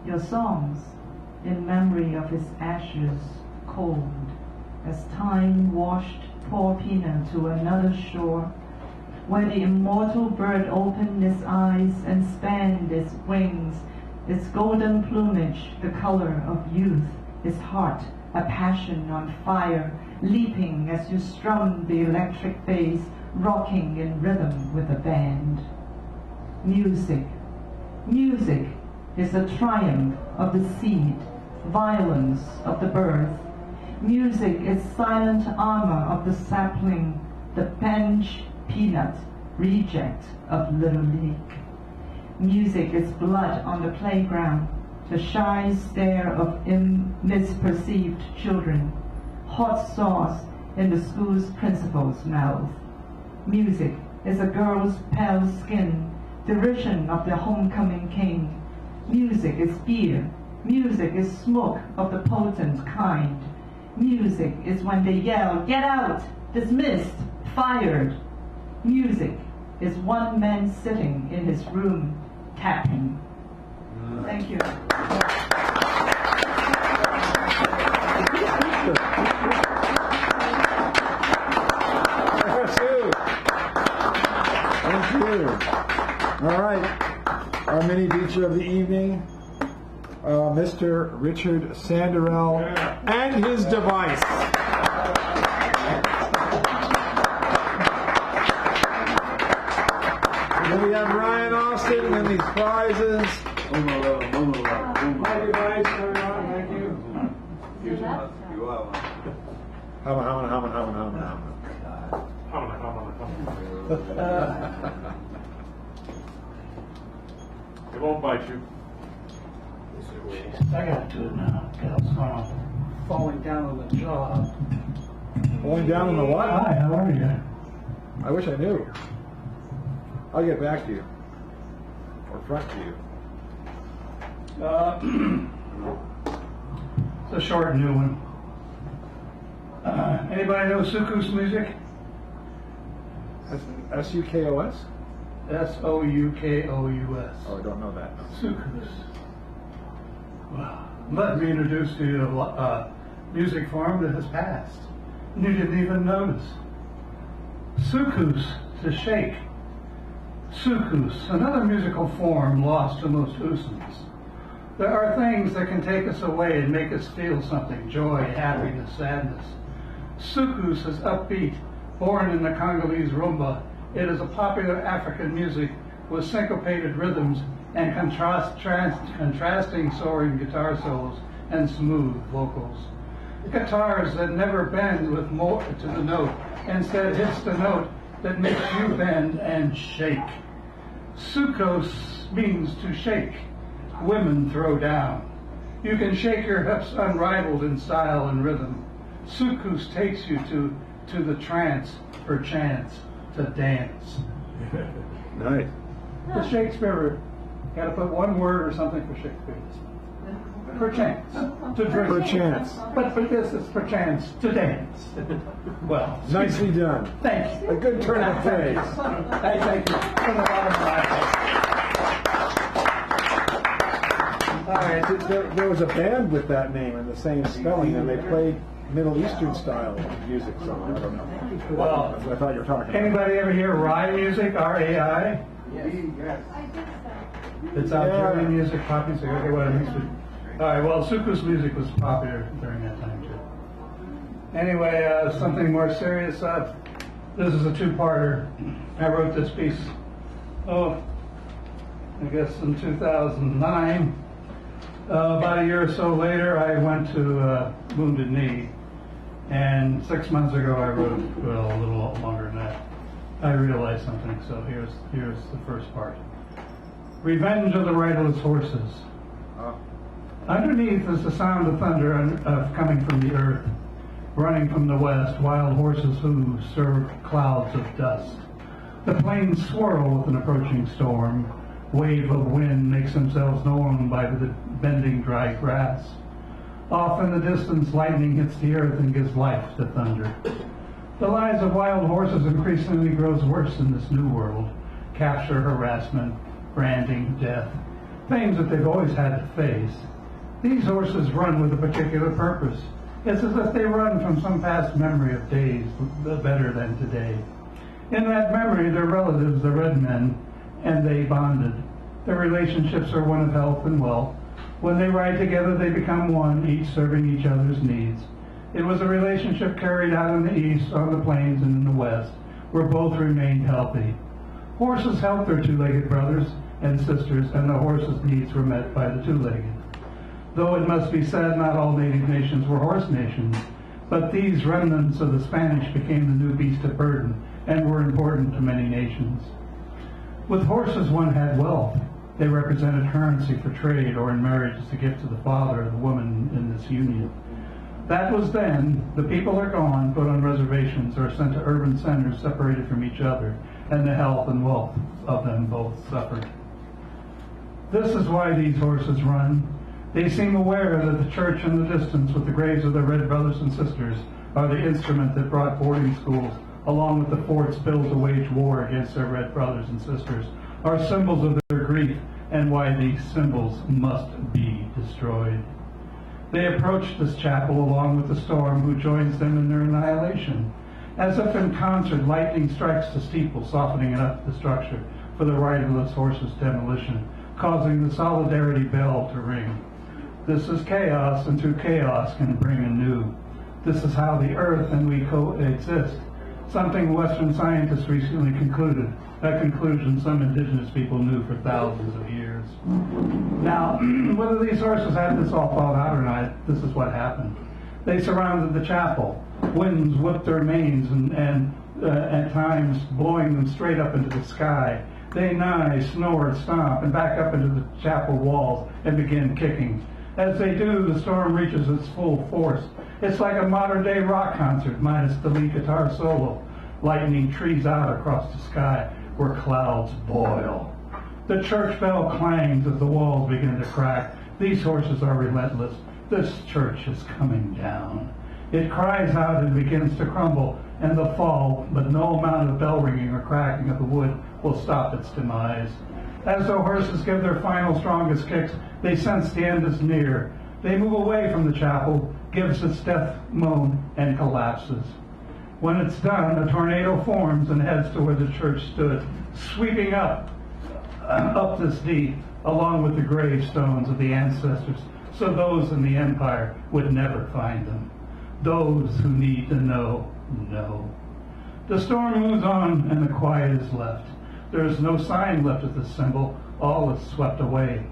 your songs in memory of his ashes cold, as time washed poor Pina to another shore, where the immortal bird opened its eyes and spanned its wings, its golden plumage the color of youth, its heart a passion on fire, leaping as you strummed the electric bass, rocking in rhythm with the band. Music. Music is the triumph of the seed, violence of the birth. Music is silent armor of the sapling, the bench peanut reject of Little League. Music is blood on the playground, the shy stare of misperceived children, hot sauce in the school's principal's mouth. Music is a girl's pale skin, derision of the homecoming king. Music is beer. Music is smoke of the potent kind. Music is when they yell, "Get out! Dismissed! Fired!" Music is one man sitting in his room, tapping. Thank you. Thank you. All right. Our mini feature of the evening, Mr. Richard Sanderell and his device. And then we have Ryan Austin and these prizes. My device, thank you. It won't bite you. I got to do it now. Falling down on the job. Falling down on the what? Hi, how are you? I wish I knew. I'll get back to you. Or front to you. It's a short new one. Anybody know Soukous music? S-U-K-O-S? S-O-U-K-O-U-S. Oh, I don't know that. Soukous. Well, let me introduce to you a music form that has passed. You didn't even notice. Soukous, to shake. Soukous, another musical form lost to most Housans. There are things that can take us away and make us feel something, joy, happiness, sadness. Soukous is upbeat, born in the Congolese rumba. It is a popular African music with syncopated rhythms and contrasting soaring guitar solos and smooth vocals. Guitars that never bend with more to the note, instead hits the note that makes you bend and shake. Soukous means to shake. Women throw down. You can shake your hips unrivaled in style and rhythm. Soukous takes you to the trance, perchance, to dance. Nice. The Shakespeare, got to put one word or something for Shakespeare. Perchance, to drink. Perchance. But for this, it's perchance, to dance. Well, Nicely done. thank you. A good turn of phrase. Thank you. From the bottom of my heart. All right, there was a band with that name and the same spelling, and they played Middle Eastern style music. So I don't know. Well, That's what I thought you were talking about. anybody ever hear Rai music? R-A-I? It's Algerian music, pop music. Okay, what it means. All right. Well, Soukous music was popular during that time too. Anyway, something more serious. This is a two-parter. I wrote this piece. I guess in 2009. About a year or so later, I went to Wounded Knee, and 6 months ago I wrote, well, a little longer than that. I realized something, so here's the first part. Revenge of the Riderless Horses. Underneath is the sound of thunder coming from the earth, running from the west. Wild horses' hooves serve clouds of dust. The plains swirl with an approaching storm. Wave of wind makes themselves known by the bending dry grass. Off in the distance, lightning hits the earth and gives life to thunder. The lives of wild horses increasingly grows worse in this new world. Capture, harassment, branding, death. things that they've always had to face. These horses run with a particular purpose. It's as if they run from some past memory of days better than today. In that memory, their relatives, the red men, and they bonded. Their relationships are one of health and wealth. When they ride together, they become one, each serving each other's needs. It was a relationship carried out in the east, on the plains, and in the west, where both remained healthy. Horses helped their two-legged brothers and sisters, and the horses' needs were met by the two-legged. Though it must be said not all native nations were horse nations, but these remnants of the Spanish became the new beast of burden and were important to many nations. With horses one had wealth. They represented currency for trade or in marriage as a gift to the father or the woman in this union. That was then. The people are gone, put on reservations, or sent to urban centers separated from each other, and the health and wealth of them both suffered. This is why these horses run. They seem aware that the church in the distance with the graves of their red brothers and sisters are the instrument that brought boarding schools, along with the forts built to wage war against their red brothers and sisters, are symbols of their grief and why these symbols must be destroyed. They approach this chapel along with the storm who joins them in their annihilation. As if in concert, lightning strikes the steeple, softening up the structure for the riderless horse's demolition, causing the solidarity bell to ring. This is chaos, and through chaos can bring anew. This is how the earth and we coexist, something Western scientists recently concluded, a conclusion some indigenous people knew for thousands of years. Now, whether these horses had this all thought out or not, this is what happened. They surrounded the chapel. Winds whipped their manes and at times blowing them straight up into the sky. They nigh, snore, stomp, and back up into the chapel walls and begin kicking. As they do, the storm reaches its full force. It's like a modern-day rock concert minus the lead guitar solo. Lightning trees out across the sky where clouds boil. The church bell clangs as the walls begin to crack. These horses are relentless. This church is coming down. It cries out and begins to crumble and to fall, but no amount of bell ringing or cracking of the wood will stop its demise. As the horses give their final strongest kicks, they sense the end is near. They move away from the chapel, gives its death moan, and collapses. When it's done, a tornado forms and heads to where the church stood, sweeping up this deep, along with the gravestones of the ancestors, so those in the empire would never find them. Those who need to know, know. The storm moves on, and the quiet is left. There is no sign left of this symbol. All is swept away.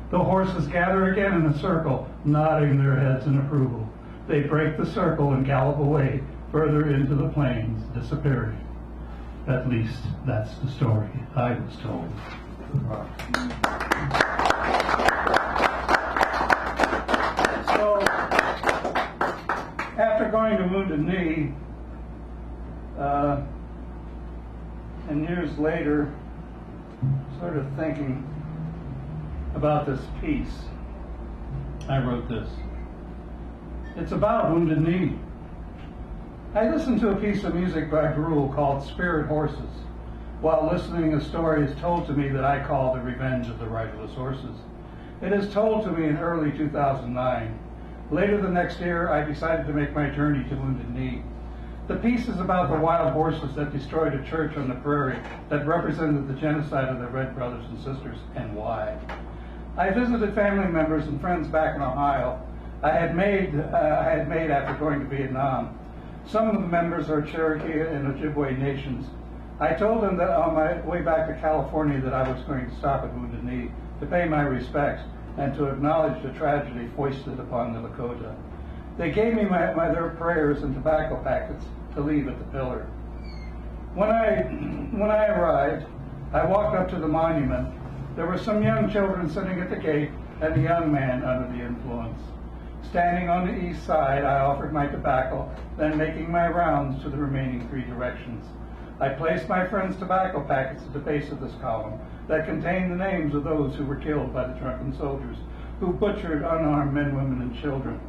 The horses gather again in a circle, nodding their heads in approval. They break the circle and gallop away, further into the plains, disappearing. At least that's the story I was told. So, after going to Wounded Knee, and years later, sort of thinking about this piece, I wrote this. It's about Wounded Knee. I listened to a piece of music by Brule called Spirit Horses. While listening, a story is told to me that I call The Revenge of the Riderless Horses. It is told to me in early 2009. Later the next year, I decided to make my journey to Wounded Knee. The piece is about the wild horses that destroyed a church on the prairie that represented the genocide of their red brothers and sisters, and why. I visited family members and friends back in Ohio. I had made after going to Vietnam. Some of the members are Cherokee and Ojibwe nations. I told them that on my way back to California that I was going to stop at Wounded Knee to pay my respects and to acknowledge the tragedy foisted upon the Lakota. They gave me their prayers and tobacco packets to leave at the pillar. When I arrived, I walked up to the monument. There were some young children sitting at the gate and a young man under the influence. Standing on the east side, I offered my tobacco, then making my rounds to the remaining three directions. I placed my friend's tobacco packets at the base of this column that contained the names of those who were killed by the drunken soldiers who butchered unarmed men, women, and children.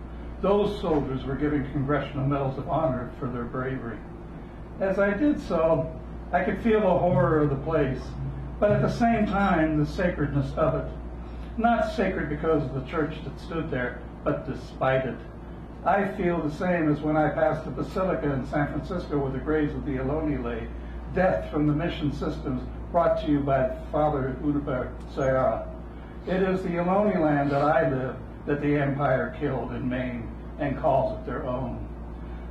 Those soldiers were given Congressional Medals of Honor for their bravery. As I did so, I could feel the horror of the place, but at the same time, the sacredness of it. not sacred because of the church that stood there, but despite it. I feel the same as when I passed the Basilica in San Francisco where the graves of the Ohlone lay, death from the mission systems brought to you by Father Hudibert Sayara. It is the Ohlone land that I live that the Empire killed in Maine and calls it their own.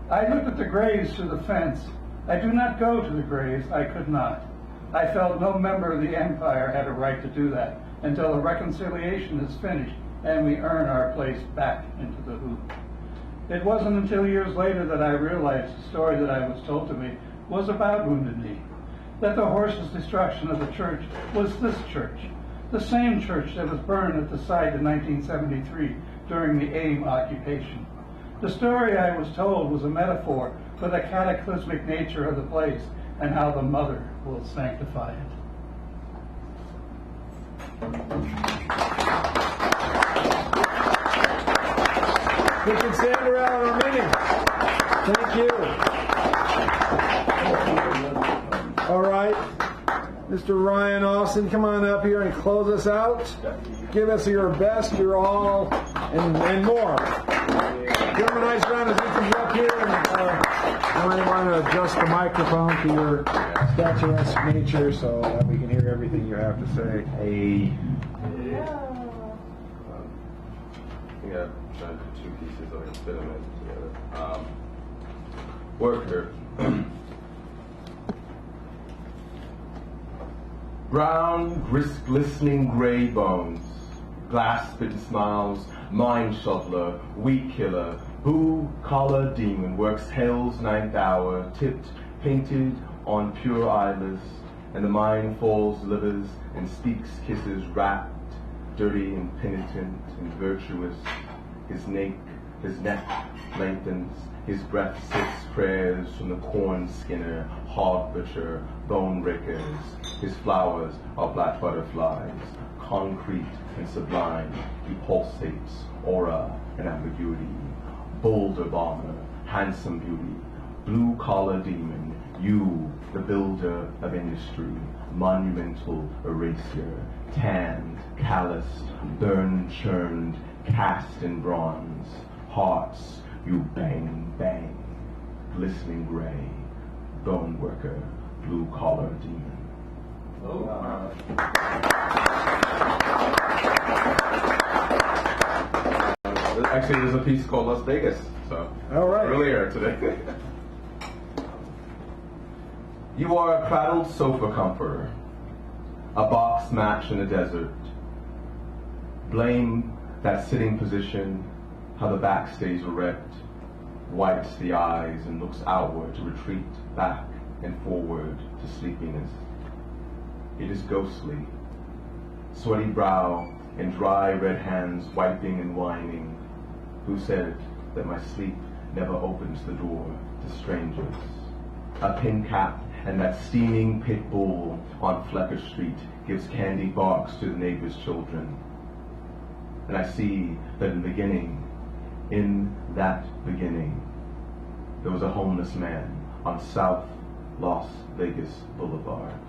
I looked at the graves through the fence. I do not go to the graves. I could not. I felt no member of the Empire had a right to do that until the reconciliation is finished and we earn our place back into the hoop. It wasn't until years later that I realized the story that I was told to me was about Wounded Knee, that the horse's destruction of the church was this church, the same church that was burned at the site in 1973 during the AIM occupation. The story I was told was a metaphor for the cataclysmic nature of the place and how the Mother will sanctify it. Richard Sanderell and Armini. Thank you. All right. Mr. Ryan Austin, come on up here and close us out. Give us your best, your all, and more. Give him a nice round as he comes up here. And you might want to adjust the microphone to your statuesque nature so that we can hear everything you have to say. Hey. I think I'm trying to do two pieces so I can fit them in together. Worker. Brown, glistening gray bones, glass-bitten smiles, mind shoveler, weed killer, blue-collar demon, works hell's ninth hour, tipped, painted on pure eyeless, and the mind falls, livers, and speaks kisses wrapped, dirty and penitent and virtuous. His neck lengthens, his breath sips prayers from the corn skinner, hog butcher, bone breakers. His flowers are black butterflies, concrete and sublime. He pulsates, aura and ambiguity. Boulder bomber, handsome beauty, blue-collar demon, you, the builder of industry, monumental erasure, tanned, calloused, burn-churned, cast in bronze, hearts, you bang, bang, glistening gray, bone worker, blue-collar demon. Actually, there's a piece called Las Vegas, so all right. Earlier today. You are a cradled sofa comforter, a box match in the desert. Blame that sitting position, how the back stays erect, wipes the eyes and looks outward to retreat back and forward to sleepiness. It is ghostly, sweaty brow and dry red hands wiping and whining. Who said that my sleep never opens the door to strangers? A pin cap and that steaming pit bull on Flecker Street gives candy barks to the neighbor's children. And I see that in that beginning, there was a homeless man on South Las Vegas Boulevard.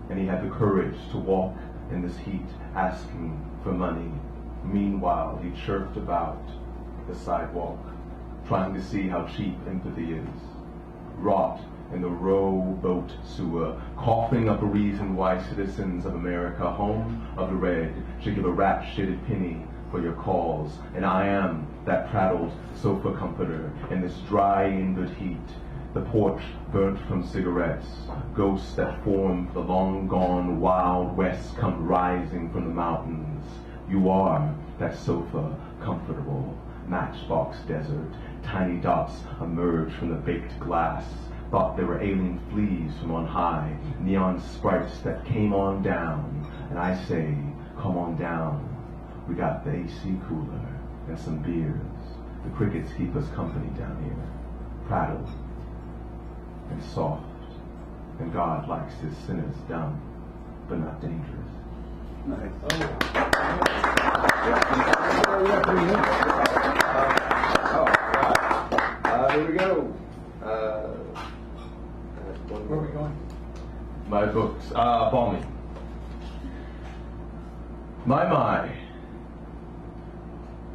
And he had the courage to walk in this heat asking for money. Meanwhile, he chirped about the sidewalk, trying to see how cheap empathy is. Rot in the rowboat sewer, coughing up a reason why citizens of America, home of the red, should give a rat-shitted penny for your calls. And I am that prattled sofa comforter in this dry inward heat. The porch burnt from cigarettes, ghosts that form the long-gone Wild West come rising from the mountains. You are that sofa comfortable, matchbox desert. Tiny dots emerge from the baked glass. Thought they were alien fleas from on high, neon sprites that came on down. And I say, come on down. We got the AC cooler and some beers. The crickets keep us company down here. Prattled and soft. And God likes his sinners dumb, but not dangerous. Here we go. Where are we going? My books, balmy. My,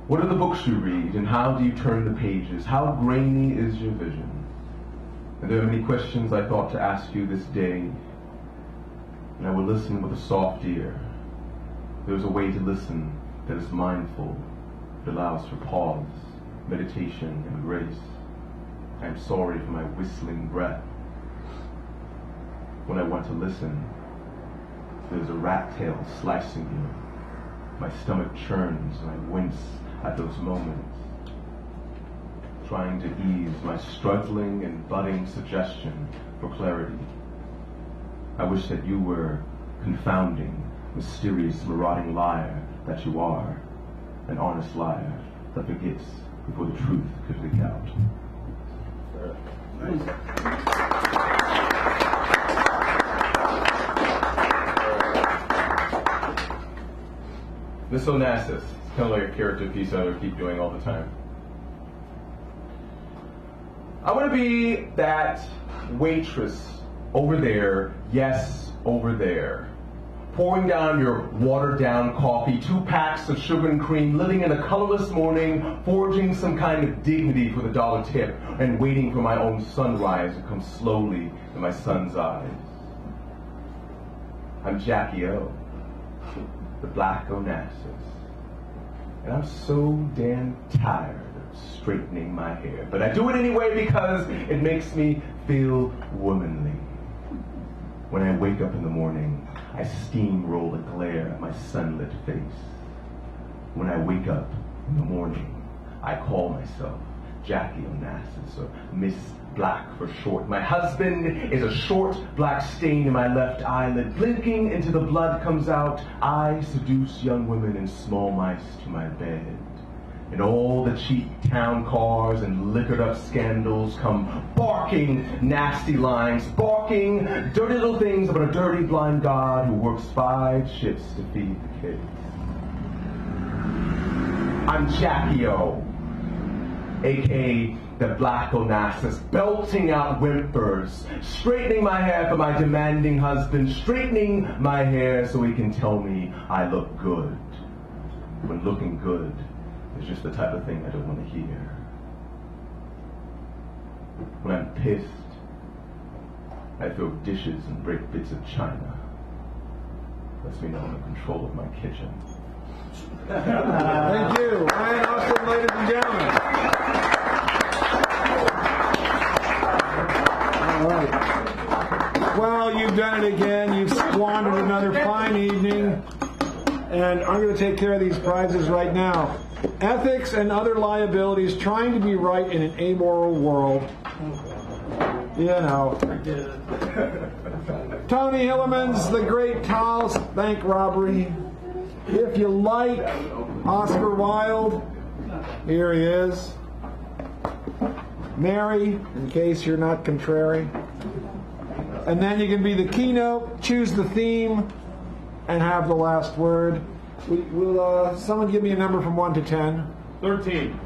What are the books you read, and how do you turn the pages? How grainy is your vision? And there are many questions I thought to ask you this day, and I will listen with a soft ear. There is a way to listen that is mindful, that allows for pause, meditation, and grace. I am sorry for my whistling breath. When I want to listen, there's a rat tail slicing you. My stomach churns and I wince at those moments, trying to ease my struggling and budding suggestion for clarity. I wish that you were confounding, mysterious, marauding liar that you are, an honest liar that forgets before the truth could leak out. Miss Onassis, it's kind of like a character piece I would keep doing all the time. I want to be that waitress over there, yes, over there, pouring down your watered-down coffee, 2 packs of sugar and cream, living in a colorless morning, forging some kind of dignity for the dollar tip, and waiting for my own sunrise to come slowly in my son's eyes. I'm Jackie O, the Black Onassis, and I'm so damn tired of straightening my hair, but I do it anyway because it makes me feel womanly. When I wake up in the morning, I steamroll the glare at my sunlit face. When I wake up in the morning, I call myself Jackie Onassis, or Miss Black for short. My husband is a short black stain in my left eyelid. Blinking into the blood comes out. I seduce young women and small mice to my bed. And all the cheap town cars and liquored up scandals come barking nasty lines, barking dirty little things about a dirty blind God who works 5 shifts to feed the kids. I'm Jackie O, a.k.a. the Black Onassis, belting out whimpers, straightening my hair for my demanding husband, straightening my hair so he can tell me I look good, when looking good is just the type of thing I don't want to hear. When I'm pissed, I throw dishes and break bits of china. Lets me know I'm in control of my kitchen. Thank you. Ryan Austin, ladies and gentlemen. All right. Well, you've done it again. You've squandered another fine evening. And I'm going to take care of these prizes right now. Ethics and other liabilities, trying to be right in an amoral world. You know. Tony Hillerman's The Great Towels, Bank Robbery. If you like Oscar Wilde, here he is. Mary, in case you're not contrary. And then you can be the keynote, choose the theme, and have the last word. Will someone give me a number from 1 to 10? 13.